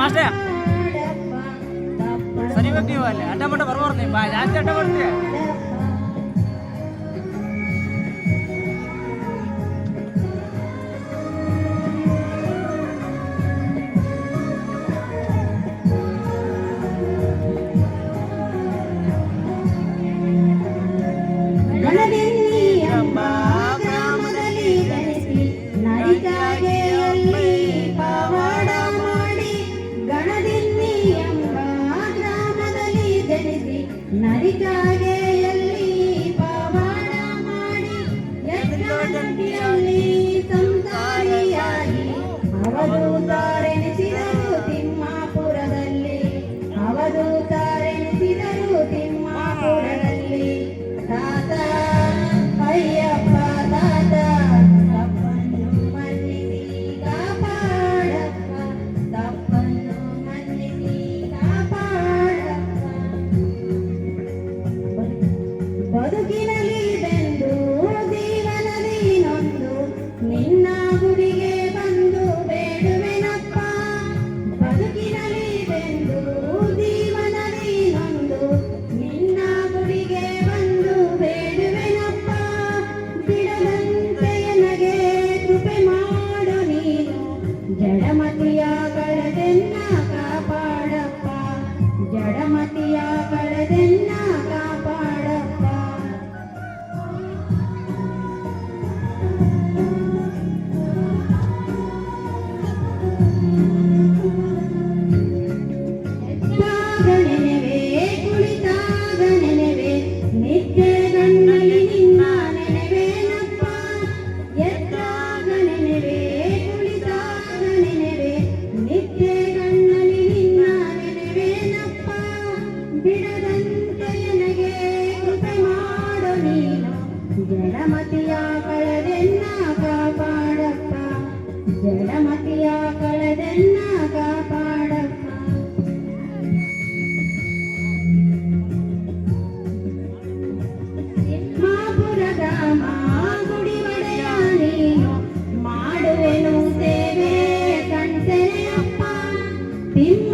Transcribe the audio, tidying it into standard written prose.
Master ಸರಿ ಬೇಕು ನೀವು ಅಲ್ಲಿ ಅಡ್ಡ ಮಟ್ಟ ಬರ್ಬಾರ್ದು ನೀವು ಜಾಸ್ತಿ ಅಡ್ಡ ಬರ್ತೀವಿ. ನರಿಕಾಗೆಯಲ್ಲಿ ಪವಾಡ ಮಾಡಿ ಯಜ್ಞದಲ್ಲಿ ಸಂಸಾರಿಯಾಗಿ ಅವಧೂತರೆನಿಸಿದರು ತಿಮ್ಮಾಪುರದಲ್ಲಿ. ಅವಧೂತರೆನಿಸಿದರು ತಿಮ್ಮಾಪುರದಲ್ಲಿ. ತಾತ ಅಯ್ಯಪ್ಪ ತಾತ ತಪ್ಪನ್ನು ಮನ್ನಿಸಿ ಕಾಪಾಡಪ್ಪ. ತಪ್ಪನ್ನು ಮನ್ನಿಸಿ ಕಾಪಾಡಪ್ಪ. ಬದುಕಿನಲ್ಲಿ ಬೆಂದು ಜೀವನದಿ ನೊಂದು ನಿನ್ನ ಗುಡಿಗೆ ಬಂದು ಬೇಡುವೆನಪ್ಪ. ಬದುಕಿನಲ್ಲಿ ಬೆಂದು ಜೀವನದಿ ನೊಂದು ನಿನ್ನ ಗುಡಿಗೆ ಬಂದು ಬೇಡುವೆನಪ್ಪ. ಬಿಡದಂತೆ ನನಗೆ ಕೃಪೆ ಮಾಡು ನೀನು. ಜಡಮತಿಯ ಕಳೆದೆನ್ನ ಕಾಪಾಡಪ್ಪ. ಜಡಮತಿಯ ಕಳೆದೆನ್ನ ಕಾಪಾಡಪ್ಪ. ನೆನೆವೆ ಕುಳಿತಾಗ ನೆನೆವೆ ನಿತ್ಯ ಗಣ್ಣಲ್ಲಿ ನಿನ್ನ ನೆನೆವೇನಪ್ಪ. ಎದ್ದಾಗ ನೆನೆವೆ ಕುಳಿತಾಗ ನೆನೆವೆ ನಿತ್ಯ ಗಣ್ಣಲ್ಲಿ ನಿನ್ನ ನೆನೆವೇನಪ್ಪ. ಬಿಡದಂತೆ ನನಗೆ ಕೃಪೆ ಮಾಡು ನೀನು. ಜಡಮತಿಯ ಕಳೆದೆನ್ನ ಕಾಪಾಡಪ್ಪ. ಜಡಮತಿಯ ಕಳೆದೆನ್ನ ಕಾಪಾಡಪ್ಪ. ತಿಮ್ಮಾಪುರದ ಗುಡಿ ಒಡೆಯ ನೀನು. ಮಾಡುವೆನು ಸೇವೆ ಕಣ್ತೆರೆಯಪ್ಪ. ತಿಮ್ಮ